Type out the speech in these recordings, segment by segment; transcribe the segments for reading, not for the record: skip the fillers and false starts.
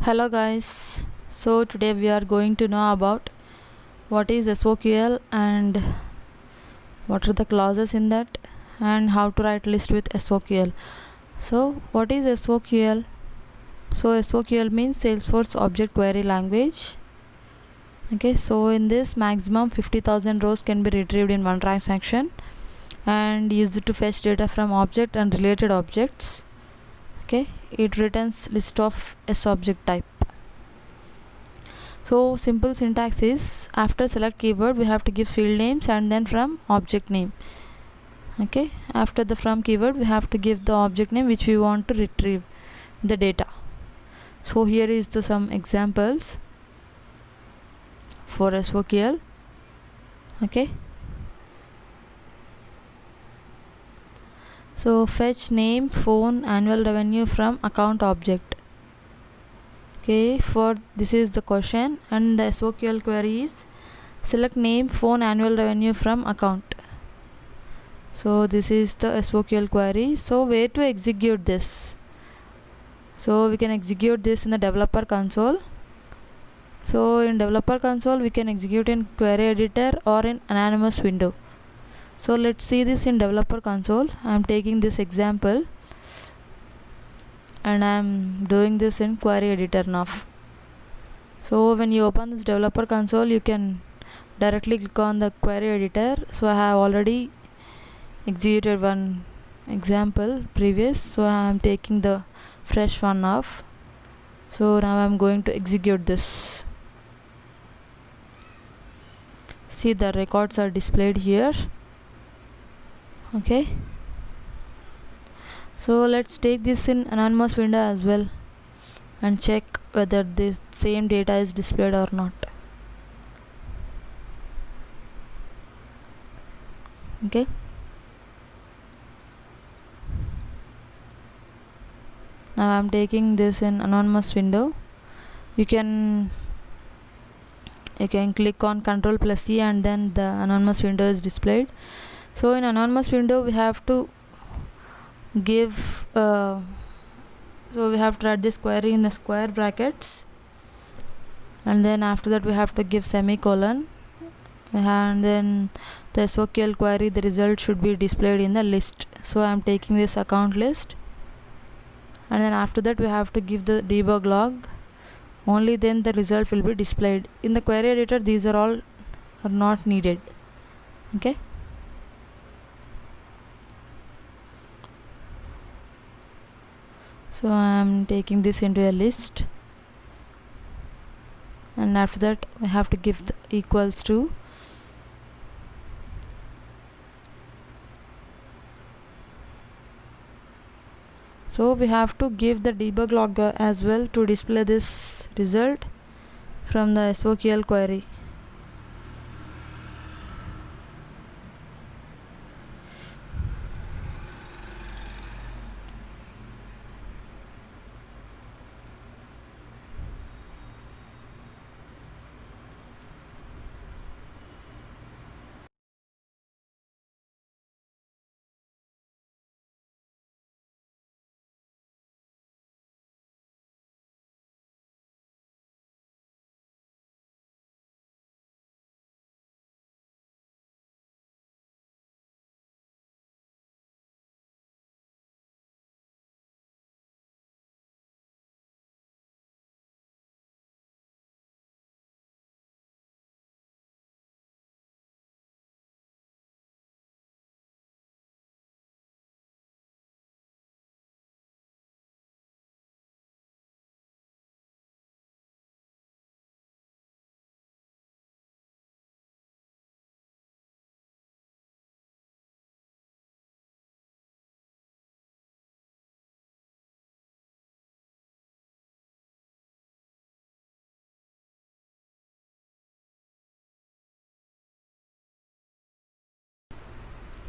Hello guys, so today we are going to know about what is SOQL and what are the clauses in that and how to write list with SOQL. So what is SOQL? So SOQL means Salesforce Object Query Language. Okay, so in this maximum 50,000 rows can be retrieved in one transaction and used to fetch data from object and related objects. Okay, it returns list of S object type. So simple syntax is after select keyword we have to give field names and then from object name. Okay, after the from keyword we have to give the object name which we want to retrieve the data. So here is the some examples for SOQL. Okay, so fetch name, phone, annual revenue from account object. Okay, for this is the question and the SOQL query is select name, phone, annual revenue from account. So this is the SOQL query. So where to execute this? So we can execute this in the developer console. So in developer console we can execute in query editor or in anonymous window. So let's see this in developer console. I am taking this example and I am doing this in query editor now. So when you open this developer console you can directly click on the query editor. So I have already executed one example previous, so I am taking the fresh one off. So now I am going to execute this. See, the records are displayed here. Okay, so let's take this in anonymous window as well and check whether this same data is displayed or not. Okay, now I'm taking this in anonymous window. You can click on Ctrl+C and then the anonymous window is displayed. So in anonymous window we have to give so we have to write this query in the square brackets and then after that we have to give semicolon and then the SOQL query, the result should be displayed in the list. So I am taking this account list and then after that we have to give the debug log. Only then the result will be displayed. In the query editor these are not needed. Okay, so I am taking this into a list and after that we have to give the equals to. So we have to give the debug log as well to display this result from the SOQL query.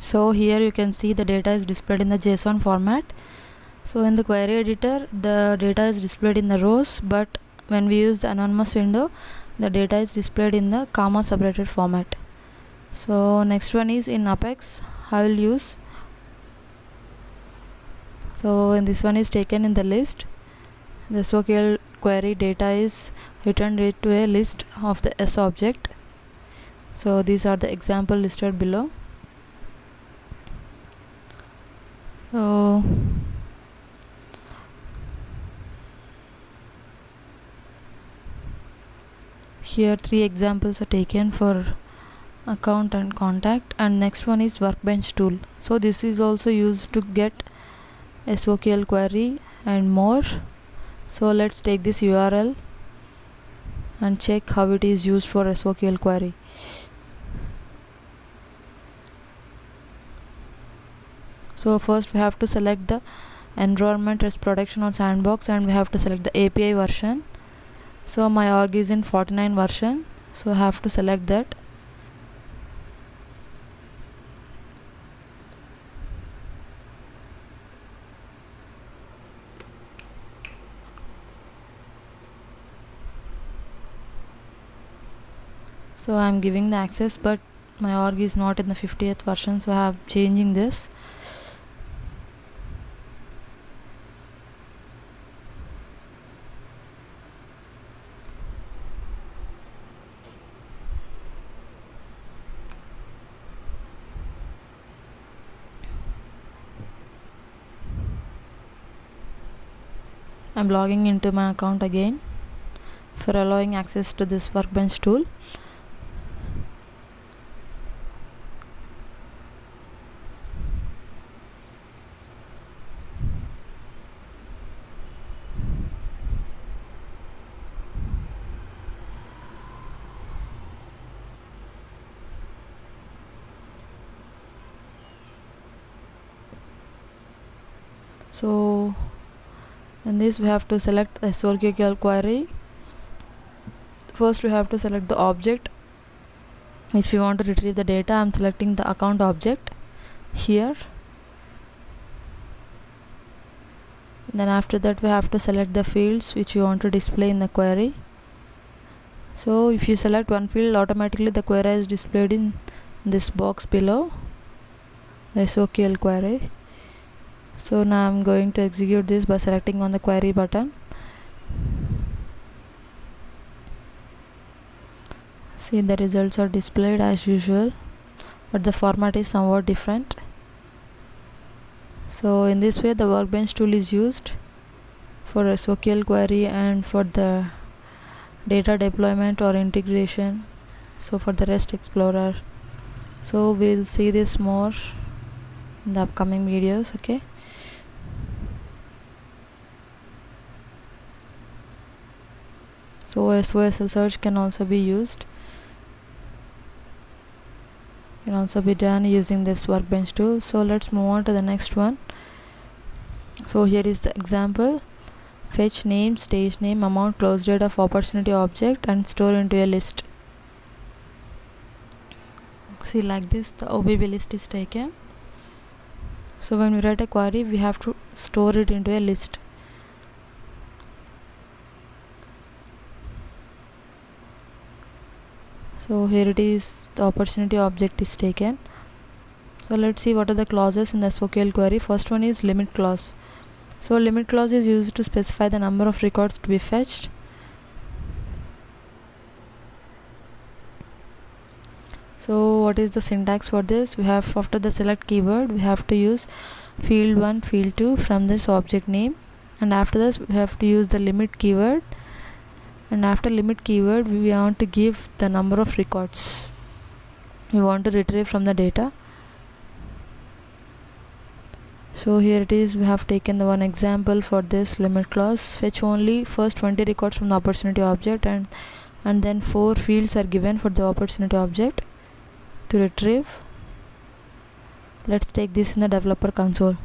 So here you can see the data is displayed in the JSON format. So in the query editor the data is displayed in the rows, but when we use the anonymous window the data is displayed in the comma separated format. So next one is in Apex. I will use, so in this one is taken in the list. the SOQL query data is returned to a list of the S object. So these are the example listed below. So here 3 examples are taken for account and contact, and next one is workbench tool. So this is also used to get SOQL query and more. So let's take this URL and check how it is used for SOQL query. So first we have to select the environment as production or sandbox, and we have to select the API version. So my org is in 49 version, so I have to select that. So I am giving the access, but my org is not in the 50th version, so I am changing this. I'm logging into my account again for allowing access to this workbench tool. So in this we have to select SOQL query. First we have to select the object which we want to retrieve the data. I'm selecting the account object here. Then after that we have to select the fields which we want to display in the query. So if you select one field, automatically the query is displayed in this box below, the SOQL query. So now I'm going to execute this by selecting on the query button. See, the results are displayed as usual, but the format is somewhat different. So in this way the workbench tool is used for SOQL query and for the data deployment or integration, so for the REST Explorer. So we'll see this more in the upcoming videos. Okay. So SOSL search can also be used, can also be done using this workbench tool. So let's move on to the next one. So here is the example: fetch name, stage name, amount, close date of opportunity object, and store into a list. See, like this the OBB list is taken. So when we write a query, we have to store it into a list. So here it is, the opportunity object is taken. So let's see what are the clauses in the SOQL query. First one is limit clause. So limit clause is used to specify the number of records to be fetched. So what is the syntax for this? We have, after the select keyword, we have to use field 1, field 2 from this object name, and after this we have to use the limit keyword, and after limit keyword we want to give the number of records we want to retrieve from the data. So here it is, we have taken the one example for this limit clause: fetch only first 20 records from the opportunity object, and then 4 fields are given for the opportunity object to retrieve. Let's take this in the developer console.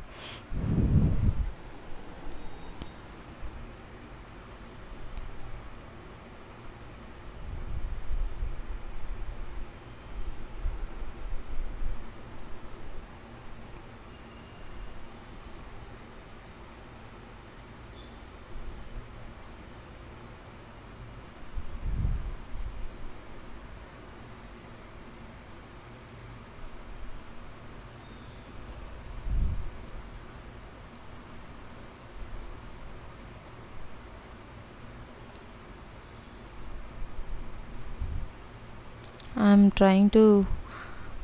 I'm trying to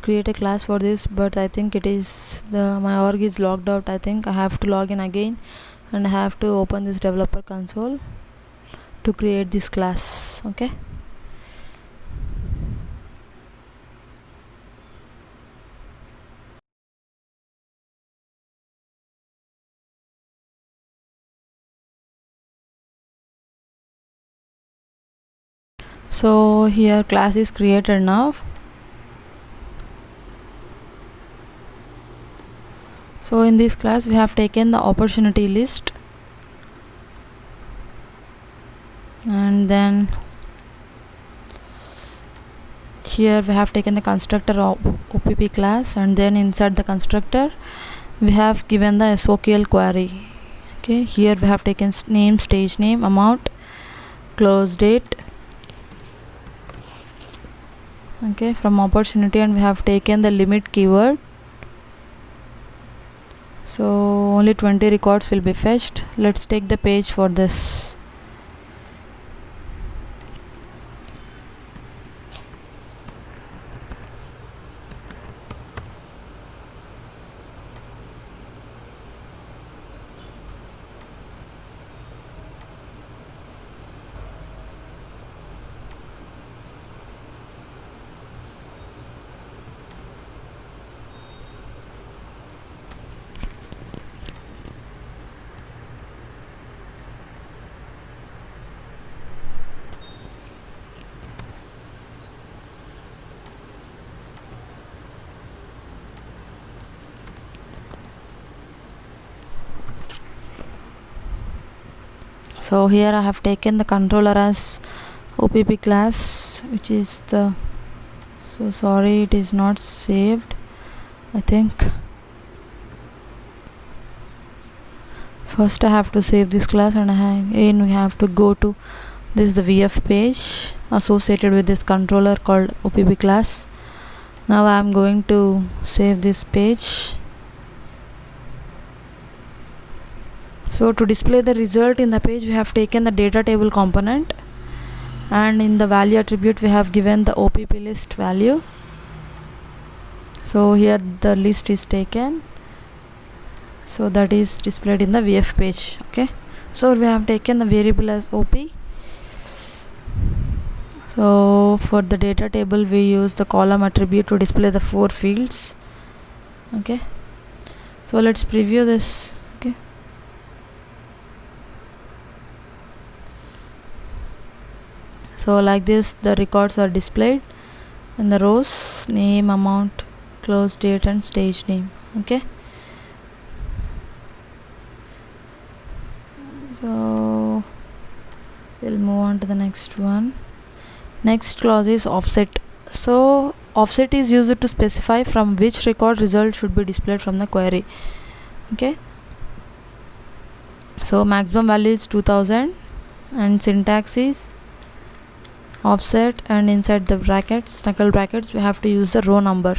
create a class for this, but I think it is my org is logged out. I think I have to log in again and I have to open this developer console to create this class. Okay, so here class is created now. So in this class we have taken the opportunity list, and then here we have taken the constructor of OPP class, and then inside the constructor we have given the SOQL query. Okay, here we have taken name, stage name, amount, close date. Okay, from opportunity, and we have taken the limit keyword. So only 20 records will be fetched. Let's take the page for this. So here I have taken the controller as OPP class, which is the, so sorry, it is not saved. I think first I have to save this class, and again we have to go to this is the VF page associated with this controller called OPP class. Now I am going to save this page. So to display the result in the page, we have taken the data table component, and in the value attribute we have given the OPP list value. So here the list is taken, so that is displayed in the VF page. Okay, so we have taken the variable as OP. So for the data table we use the column attribute to display the 4 fields. Okay, so let's preview this. Okay, so like this the records are displayed in the rows: name, amount, close date, and stage name. Okay, so we'll move on to the next one. Next clause is offset. So offset is used to specify from which record result should be displayed from the query. Okay, so maximum value is 2000, and syntax is offset, and inside the brackets, knuckle brackets, we have to use the row number.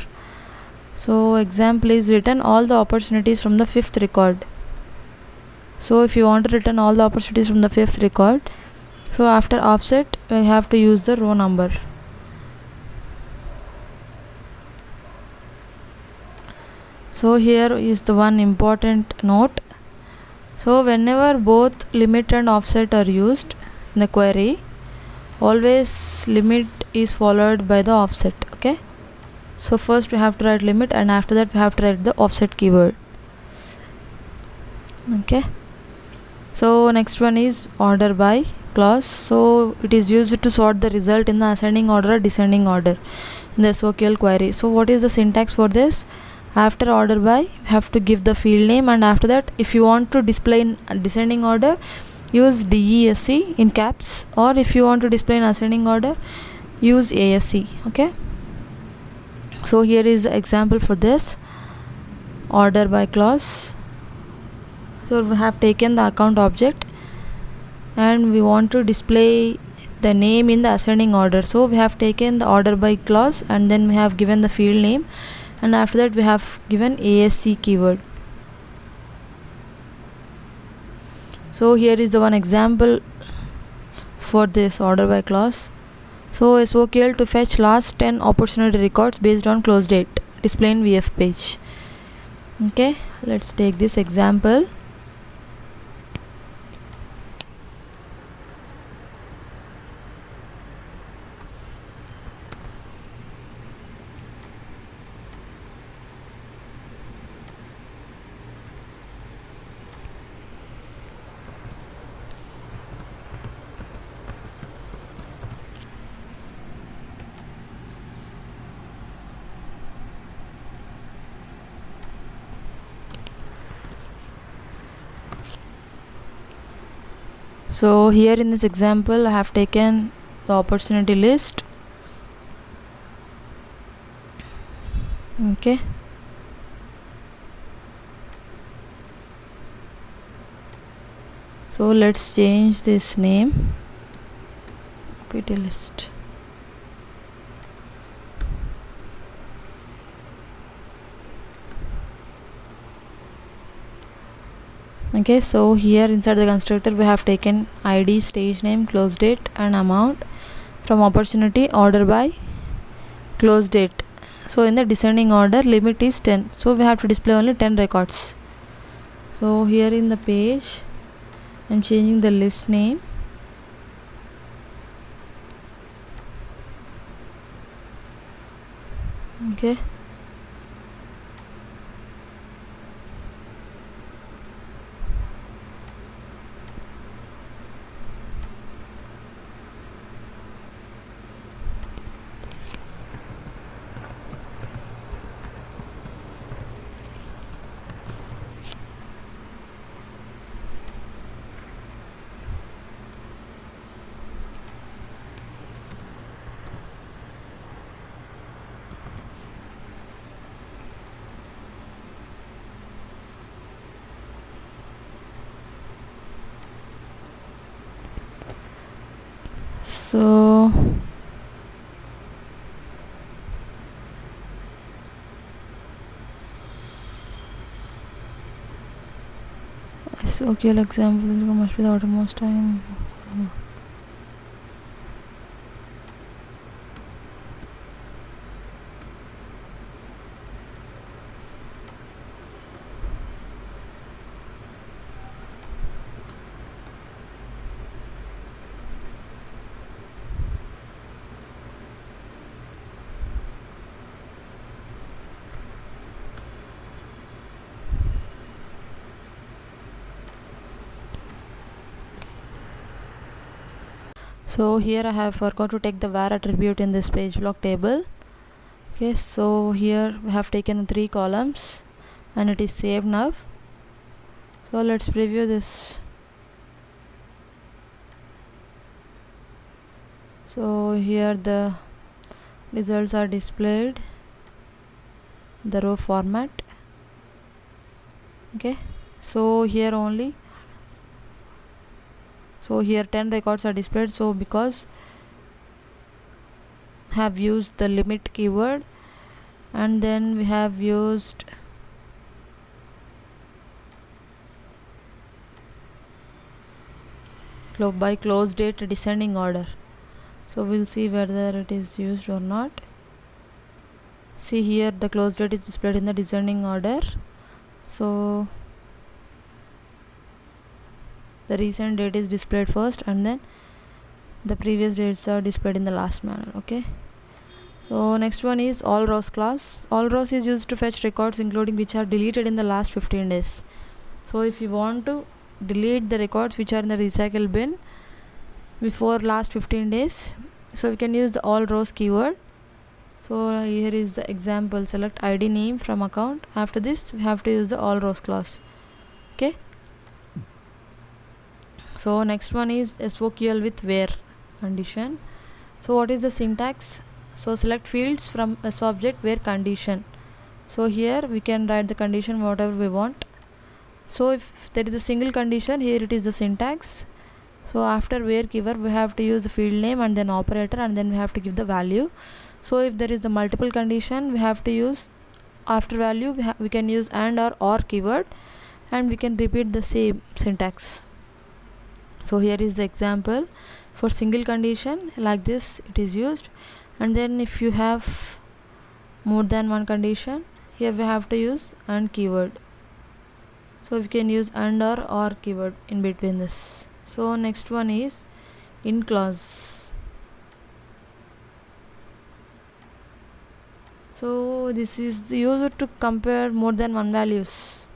So example is return all the opportunities from the 5th record. So if you want to return all the opportunities from the 5th record, so after offset we have to use the row number. So here is the one important note. So whenever both limit and offset are used in the query, always limit is followed by the offset. Okay, so first we have to write limit, and after that we have to write the offset keyword. Okay, so next one is order by clause. So it is used to sort the result in the ascending order or descending order in the SOQL query. So what is the syntax for this? After order by, you have to give the field name, and after that if you want to display in descending order, use DESC in caps, or if you want to display in ascending order, use ASC. Okay, so here is the example for this order by clause. So we have taken the account object, and we want to display the name in the ascending order. So we have taken the order by clause, and then we have given the field name, and after that we have given ASC keyword. So here is the one example for this order by clause. So SOQL to fetch last 10 opportunity records based on close date, display in VF page. Okay, let's take this example. So here in this example I have taken the opportunity list. Okay, so let's change this name, PT list. Okay, so here inside the constructor we have taken ID, stage name, close date and amount from opportunity order by close date. So in the descending order, limit is 10, so we have to display only 10 records. So here in the page I'm changing the list name. Okay, so SOQL example must be the outermost time. So here I have forgot to take the var attribute in this page block table. Okay, so here we have taken 3 columns and it is saved now. So let's preview this. So here the results are displayed, the row format. Okay, so here only, so here 10 records are displayed. So because have used the limit keyword and then we have used by close date descending order. So we'll see whether it is used or not. See here the close date is displayed in the descending order. So the recent date is displayed first and then the previous dates are displayed in the last manner. Okay, so next one is all rows class. All rows is used to fetch records including which are deleted in the last 15 days. So if you want to delete the records which are in the recycle bin before last 15 days, so we can use the all rows keyword. So here is the example, select ID name from account. After this we have to use the all rows clause. Okay, so next one is SOQL with where condition. So what is the syntax? So select fields from a subject where condition. So here we can write the condition whatever we want. So if there is a single condition, here it is the syntax. So after where keyword we have to use the field name and then operator and then we have to give the value. So if there is the multiple condition, we have to use after value we can use and or keyword and we can repeat the same syntax. So here is the example. For single condition like this it is used, and then if you have more than one condition, here we have to use and keyword. So we can use and or keyword in between this. So next one is in clause. So this is used to compare more than one values.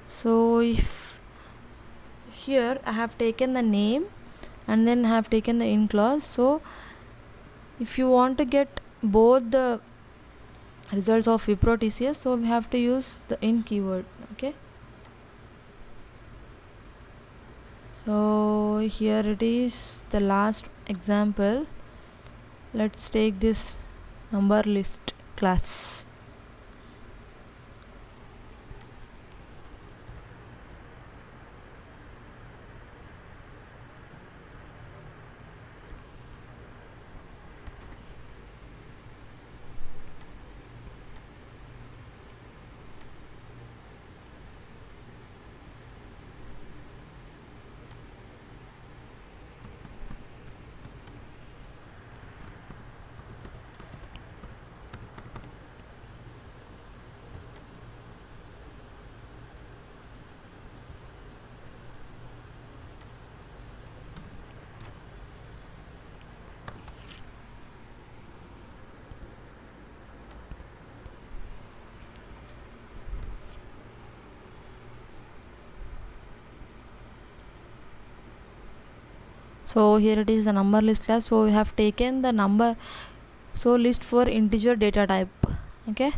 So if here I have taken the name and then I have taken the in clause. So if you want to get both the results of Wipro TCS, so we have to use the in keyword. Okay, so here it is the last example. Let's take this number list class. So here it is the number list class. So we have taken the number, so list for integer data type. Okay,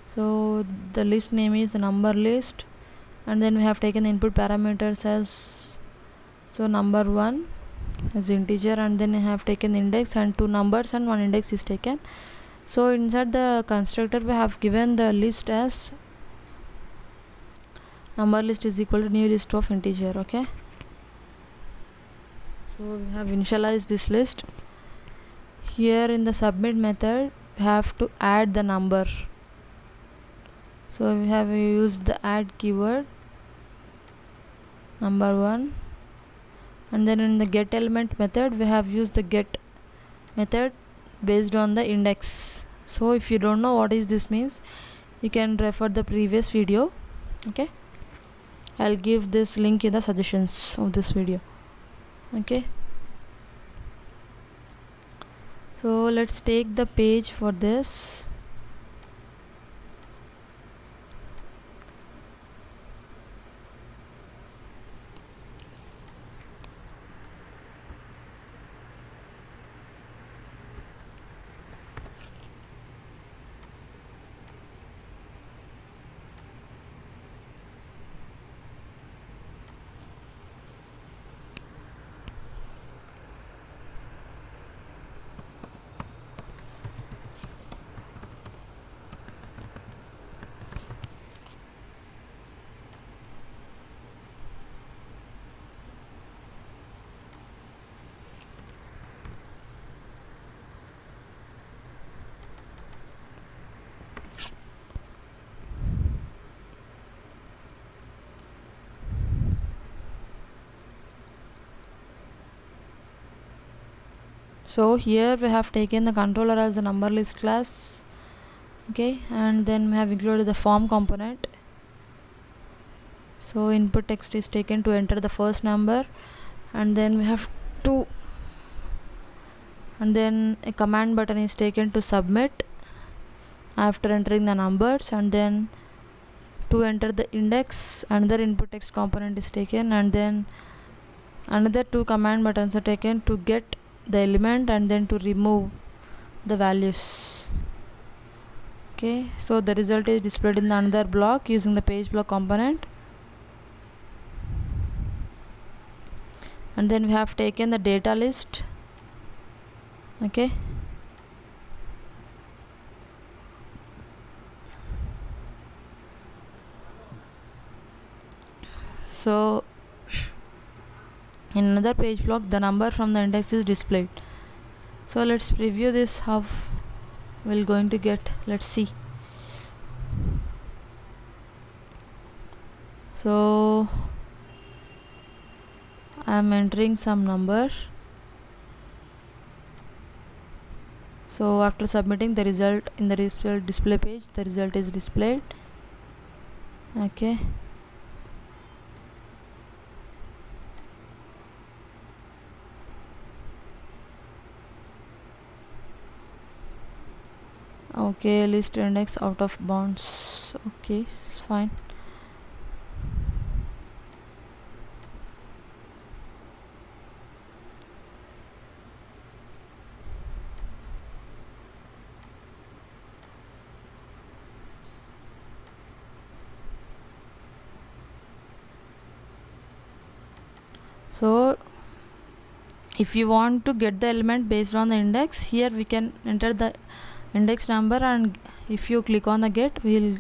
so the list name is the number list, and then we have taken the input parameters as, so number 1 as integer, and then we have taken the index and 2 numbers and 1 index is taken. So inside the constructor we have given the list as number list is equal to new list of integer. Okay, so we have initialized this list. Here in the submit method we have to add the number. So we have used the add keyword, number 1, and then in the get element method we have used the get method based on the index. So if you don't know what is this means, you can refer the previous video. Okay, I'll give this link in the suggestions of this video. Okay, so let's take the page for this. So here we have taken the controller as the number list class. Okay, and then we have included the form component. So input text is taken to enter the first number, and then we have to, and then a command button is taken to submit after entering the numbers, and then to enter the index another input text component is taken, and then another 2 command buttons are taken to get the element and then to remove the values. Okay, so the result is displayed in the another block using the page block component, and then we have taken the data list. Okay, so in another page block the number from the index is displayed. So let's preview this, how we're going to get. Let's see. So I am entering some number. So after submitting the result in the result display page, the result is displayed. Okay. Okay, list index out of bounds. Okay, it's fine. So if you want to get the element based on the index, here we can enter the index number, and if you click on the get, we'll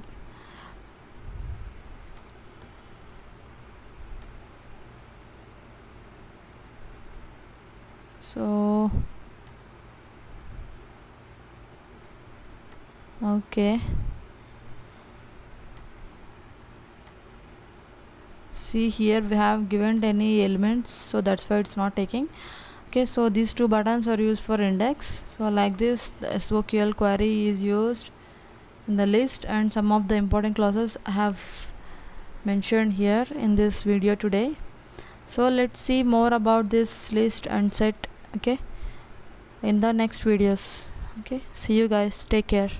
so okay, see here we have given any elements, so that's why it's not taking. Okay, so these two buttons are used for index. So like this, the SOQL query is used in the list, and some of the important clauses I have mentioned here in this video today. So let's see more about this list and set, okay, in the next videos. Okay, see you guys, take care.